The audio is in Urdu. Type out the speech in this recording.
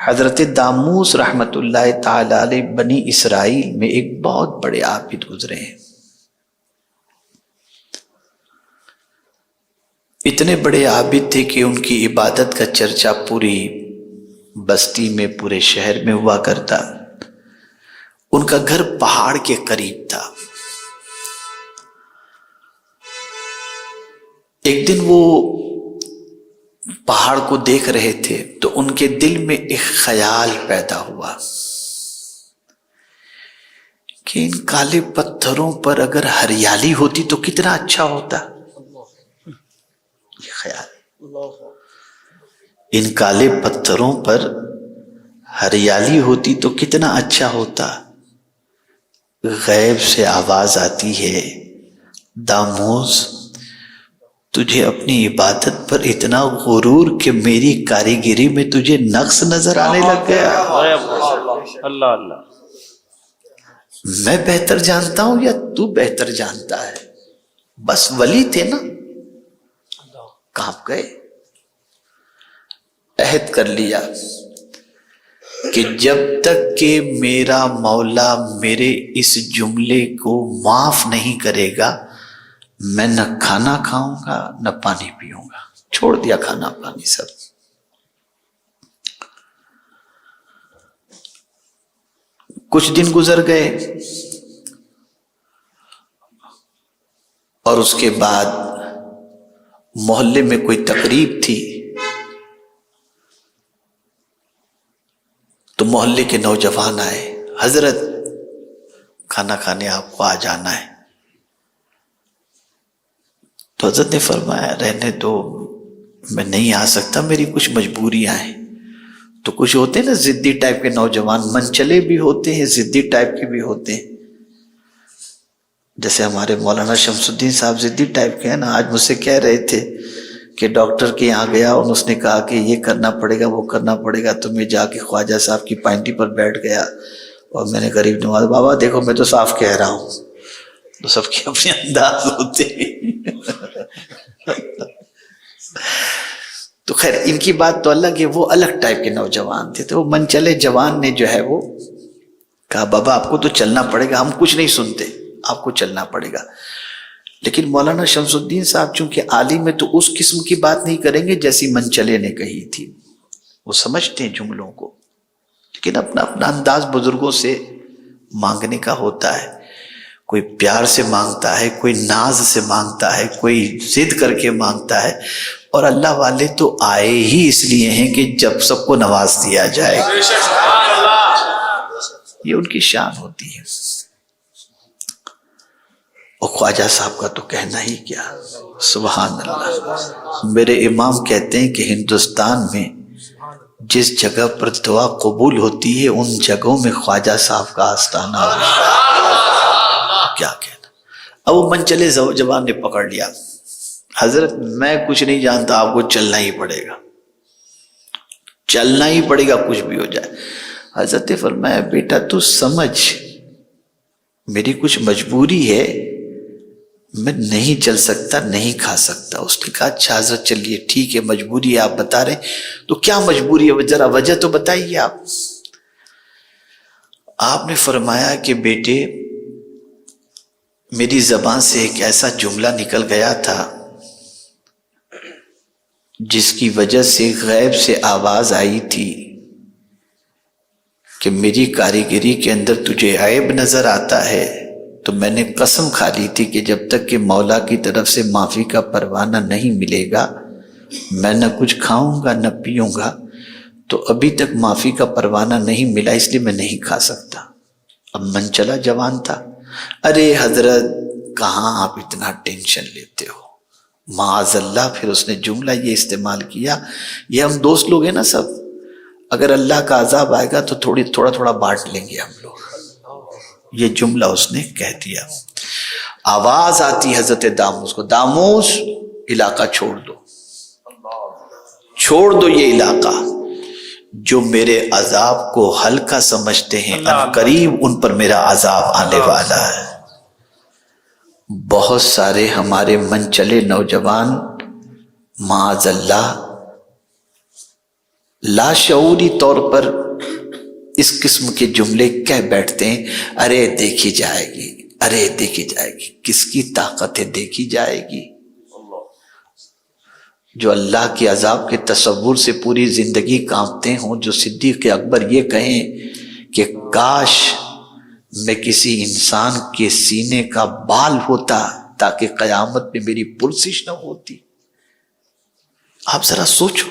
حضرت داموس رحمت اللہ تعالی علیہ بنی اسرائیل میں ایک بہت بڑے عابد گزرے ہیں. اتنے بڑے عابد تھے کہ ان کی عبادت کا چرچا پوری بستی میں، پورے شہر میں ہوا کرتا. ان کا گھر پہاڑ کے قریب تھا. ایک دن وہ پہاڑ کو دیکھ رہے تھے تو ان کے دل میں ایک خیال پیدا ہوا کہ ان کالے پتھروں پر اگر ہریالی ہوتی تو کتنا اچھا ہوتا. یہ خیال، ان کالے پتھروں پر ہریالی ہوتی تو کتنا اچھا ہوتا. غیب سے آواز آتی ہے، داموس تجھے اپنی عبادت پر اتنا غرور کہ میری کاریگری میں تجھے نقص نظر آنے لگ گیا. اللہ اللہ، میں بہتر جانتا ہوں یا تو بہتر جانتا ہے؟ بس ولی تھے نا، کانپ گئے. عہد کر لیا کہ جب تک کہ میرا مولا میرے اس جملے کو معاف نہیں کرے گا میں نہ کھانا کھاؤں گا نہ پانی پیوں گا. چھوڑ دیا کھانا پانی سب. کچھ دن گزر گئے اور اس کے بعد محلے میں کوئی تقریب تھی تو محلے کے نوجوان آئے، حضرت کھانا کھانے آپ کو آ جانا ہے. تو حضرت نے فرمایا رہنے دو، میں نہیں آ سکتا، میری کچھ مجبوریاں ہیں. تو کچھ ہوتے ہیں نا ضدی ٹائپ کے نوجوان، منچلے بھی ہوتے ہیں، ضدی ٹائپ کے بھی ہوتے ہیں. جیسے ہمارے مولانا شمس الدین صاحب ضدی ٹائپ کے ہیں نا. آج مجھ سے کہہ رہے تھے کہ ڈاکٹر کے یہاں گیا اور اس نے کہا کہ یہ کرنا پڑے گا وہ کرنا پڑے گا، تو میں جا کے خواجہ صاحب کی پائنٹی پر بیٹھ گیا اور میں نے غریب نواز بابا دیکھو میں تو صاف کہہ رہا ہوں. تو سب کے اپنے انداز ہوتے ہیں. تو خیر ان کی بات تو الگ ہے، وہ الگ ٹائپ کے نوجوان تھے. تو وہ منچلے جوان نے جو ہے وہ کہا بابا آپ کو تو چلنا پڑے گا، ہم کچھ نہیں سنتے، آپ کو چلنا پڑے گا. لیکن مولانا شمس الدین صاحب چونکہ عالم ہے تو اس قسم کی بات نہیں کریں گے جیسی منچلے نے کہی تھی. وہ سمجھتے ہیں جملوں کو، لیکن اپنا اپنا انداز بزرگوں سے مانگنے کا ہوتا ہے. کوئی پیار سے مانگتا ہے، کوئی ناز سے مانگتا ہے، کوئی ضد کر کے مانگتا ہے. اور اللہ والے تو آئے ہی اس لیے ہیں کہ جب سب کو نواز دیا جائے. یہ ان کی شان ہوتی ہے. اور خواجہ صاحب کا تو کہنا ہی کیا، سبحان اللہ. میرے امام کہتے ہیں کہ ہندوستان میں جس جگہ پر دعا قبول ہوتی ہے ان جگہوں میں خواجہ صاحب کا آستانہ ہوتا ہے. کیا کہنا. اب وہ منچلے جوان نے پکڑ لیا، حضرت میں کچھ نہیں جانتا، آپ کو چلنا ہی پڑے گا، چلنا ہی پڑے گا کچھ بھی ہو جائے. حضرت نے فرمایا بیٹا تو سمجھ میری کچھ مجبوری ہے، میں نہیں چل سکتا، نہیں کھا سکتا. اس نے کہا اچھا حضرت چلیے ٹھیک ہے، مجبوری ہے آپ بتا رہے ہیں تو کیا مجبوری ہے، ذرا وجہ تو بتائیے آپ. آپ نے فرمایا کہ بیٹے میری زبان سے ایک ایسا جملہ نکل گیا تھا جس کی وجہ سے غیب سے آواز آئی تھی کہ میری کاریگری کے اندر تجھے عیب نظر آتا ہے. تو میں نے قسم کھا لی تھی کہ جب تک کہ مولا کی طرف سے معافی کا پروانہ نہیں ملے گا میں نہ کچھ کھاؤں گا نہ پیوں گا. تو ابھی تک معافی کا پروانہ نہیں ملا اس لیے میں نہیں کھا سکتا. اب منچلا جوان تھا، ارے حضرت کہاں آپ اتنا ٹینشن لیتے ہو، معاذ اللہ. پھر اس نے جملہ یہ استعمال کیا، یہ ہم دوست لوگ ہیں نا سب، اگر اللہ کا عذاب آئے گا تو تھوڑا تھوڑا بانٹ لیں گے ہم لوگ. یہ جملہ اس نے کہہ دیا. آواز آتی حضرت داموس کو، داموس علاقہ چھوڑ دو، چھوڑ دو یہ علاقہ. جو میرے عذاب کو ہلکا سمجھتے ہیں ان قریب ان پر میرا عذاب آنے والا ہے. بہت سارے ہمارے منچلے نوجوان معاذ اللہ لاشعوری طور پر اس قسم کے جملے کہہ بیٹھتے ہیں، ارے دیکھی جائے گی، ارے دیکھی جائے گی۔ کس کی طاقت ہے دیکھی جائے گی؟ جو اللہ کے عذاب کے تصور سے پوری زندگی کانپتے ہوں، جو صدیق اکبر یہ کہیں کہ کاش میں کسی انسان کے سینے کا بال ہوتا تاکہ قیامت میں میری پرسش نہ ہوتی۔ آپ ذرا سوچو،